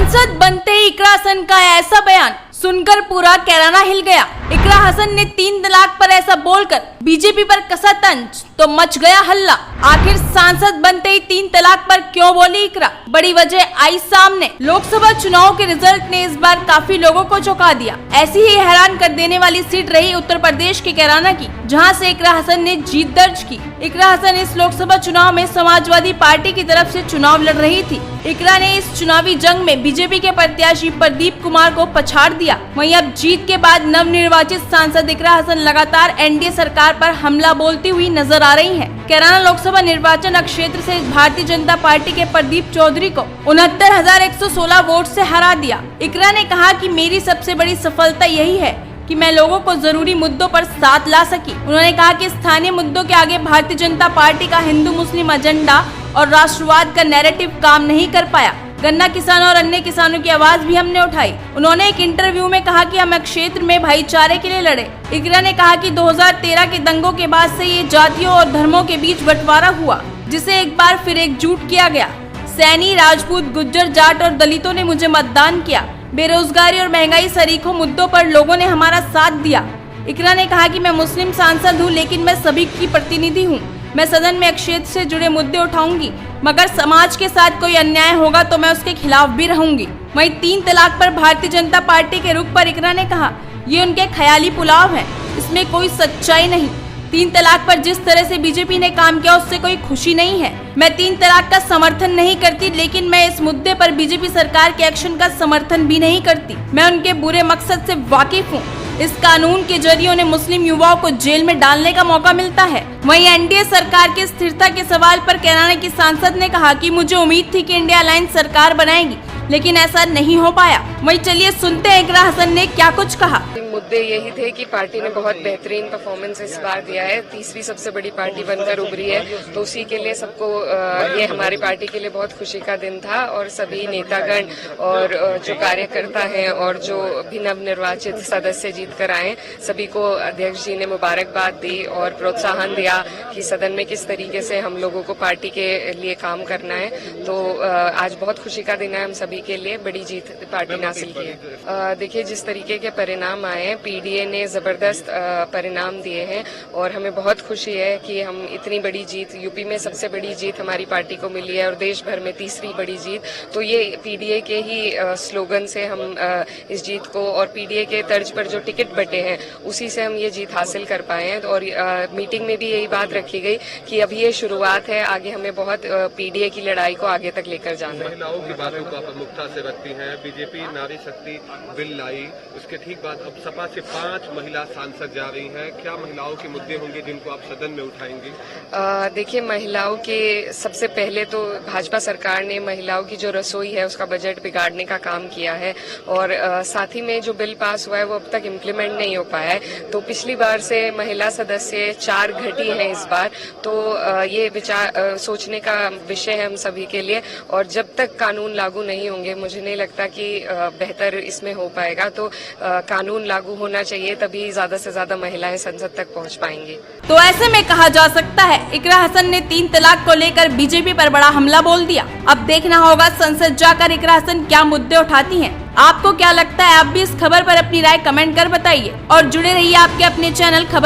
सांसद बनते ही इकरा हसन का ऐसा बयान सुनकर पूरा कैराना हिल गया। इकरा हसन ने 3 तलाक पर ऐसा बोलकर बीजेपी पर कसा तंज तो मच गया हल्ला। आखिर सांसद बनते ही 3 तलाक पर क्यों बोली इकरा? बड़ी वजह आई सामने। लोकसभा चुनाव के रिजल्ट ने इस बार काफी लोगों को चौंका दिया। ऐसी ही हैरान कर देने वाली सीट रही उत्तर प्रदेश के कैराना की, जहां से इकरा हसन ने जीत दर्ज की। इकरा हसन इस लोकसभा चुनाव में समाजवादी पार्टी की तरफ से चुनाव लड़ रही थी। इकरा ने इस चुनावी जंग में बीजेपी के प्रत्याशी प्रदीप कुमार को पछाड़ दिया। वहीं अब जीत के बाद नवनिर्वाचित सांसद इकरा हसन लगातार एनडीए सरकार पर हमला बोलती हुई नजर आ रही हैं। कैराना लोकसभा निर्वाचन क्षेत्र से भारतीय जनता पार्टी के प्रदीप चौधरी को 69,116 वोट से हरा दिया। इकरा ने कहा कि मेरी सबसे बड़ी सफलता यही है कि मैं लोगों को जरूरी मुद्दों पर साथ ला सकी। उन्होंने कहा कि स्थानीय मुद्दों के आगे भारतीय जनता पार्टी का हिंदू मुस्लिम एजेंडा और राष्ट्रवाद का नैरेटिव काम नहीं कर पाया। गन्ना किसानों और अन्य किसानों की आवाज भी हमने उठाई। उन्होंने एक इंटरव्यू में कहा कि हम क्षेत्र में भाईचारे के लिए लड़े। इकरा ने कहा कि 2013 के दंगों के बाद से ये जातियों और धर्मों के बीच बंटवारा हुआ, जिसे एक बार फिर एकजुट किया गया। सैनी, राजपूत, गुज्जर, जाट और दलितों ने मुझे मतदान किया। बेरोजगारी और महंगाई सरीखों मुद्दों पर लोगों ने हमारा साथ दिया। इकरा ने कहा कि मैं मुस्लिम सांसद हूं, लेकिन मैं सभी की प्रतिनिधि हूं। मैं सदन में क्षेत्र से जुड़े मुद्दे उठाऊंगी, मगर समाज के साथ कोई अन्याय होगा तो मैं उसके खिलाफ भी रहूंगी। वहीं 3 तलाक पर भारतीय जनता पार्टी के रुख पर इकरा ने कहा, ये उनके ख्याली पुलाव है, इसमें कोई सच्चाई नहीं। 3 तलाक पर जिस तरह से बीजेपी ने काम किया उससे कोई खुशी नहीं है। मैं 3 तलाक का समर्थन नहीं करती, लेकिन मैं इस मुद्दे पर बीजेपी सरकार के एक्शन का समर्थन भी नहीं करती। मैं उनके बुरे मकसद से वाकिफ हूँ। इस कानून के जरिए उन्हें मुस्लिम युवाओं को जेल में डालने का मौका मिलता है। वहीं एनडीए सरकार की स्थिरता के सवाल पर कैराना की सांसद ने कहा कि मुझे उम्मीद थी कि इंडिया अलायंस सरकार बनाएगी, लेकिन ऐसा नहीं हो पाया। वहीं चलिए सुनते हैं इकरा हसन ने क्या कुछ कहा। मुद्दे यही थे कि पार्टी ने बहुत बेहतरीन परफॉर्मेंस इस बार दिया है, तीसरी सबसे बड़ी पार्टी बनकर उभरी है, तो उसी के लिए सबको ये हमारी पार्टी के लिए बहुत खुशी का दिन था। और सभी नेतागण और जो कार्यकर्ता हैं और जो भी नवनिर्वाचित सदस्य जीत कर आए, सभी को अध्यक्ष जी ने मुबारकबाद दी और प्रोत्साहन दिया कि सदन में किस तरीके से हम लोगों को पार्टी के लिए काम करना है। तो आज बहुत खुशी का दिन है हम सभी के लिए, बड़ी जीत पार्टी ने हासिल की है। देखिए जिस तरीके के परिणाम आए, पीडीए ने जबरदस्त परिणाम दिए हैं और हमें बहुत खुशी है कि हम इतनी बड़ी जीत, यूपी में सबसे बड़ी जीत हमारी पार्टी को मिली है और देश भर में तीसरी बड़ी जीत। तो ये पीडीए के ही स्लोगन से हम इस जीत को, और पीडीए के तर्ज पर जो टिकट बटे हैं उसी से हम ये जीत हासिल कर पाए हैं। और मीटिंग में भी यही बात रखी गई कि अभी ये शुरुआत है, आगे हमें बहुत पीडीए की लड़ाई को आगे तक लेकर जाना है। महिलाओं की बातों को प्रमुखता से रखती है। बीजेपी नारी शक्ति बिल लाई, उसके ठीक बाद अब सपा से 5 महिला सांसद जा रही हैं। क्या महिलाओं के मुद्दे होंगे जिनको आप सदन में उठाएंगे? देखिए महिलाओं के सबसे पहले तो भाजपा सरकार ने महिलाओं की जो रसोई है उसका बजट बिगाड़ने का काम किया है और साथ ही में जो बिल पास हुआ है वो अब तक इम्प्लीमेंट नहीं हो पाया है। तो पिछली बार से महिला सदस्य 4 घटी हैं इस बार, तो ये विचार सोचने का विषय है हम सभी के लिए। और जब तक कानून लागू नहीं होंगे मुझे नहीं लगता कि बेहतर इसमें हो पाएगा। तो कानून लागू होना चाहिए, तभी ज्यादा से ज्यादा महिलाएं संसद तक पहुंच पाएंगी। तो ऐसे में कहा जा सकता है इकरा हसन ने 3 तलाक को लेकर बीजेपी पर बड़ा हमला बोल दिया। अब देखना होगा संसद जाकर इकरा हसन क्या मुद्दे उठाती हैं। आपको क्या लगता है? आप भी इस खबर पर अपनी राय कमेंट कर बताइए और जुड़े रहिए आपके अपने चैनल खबर।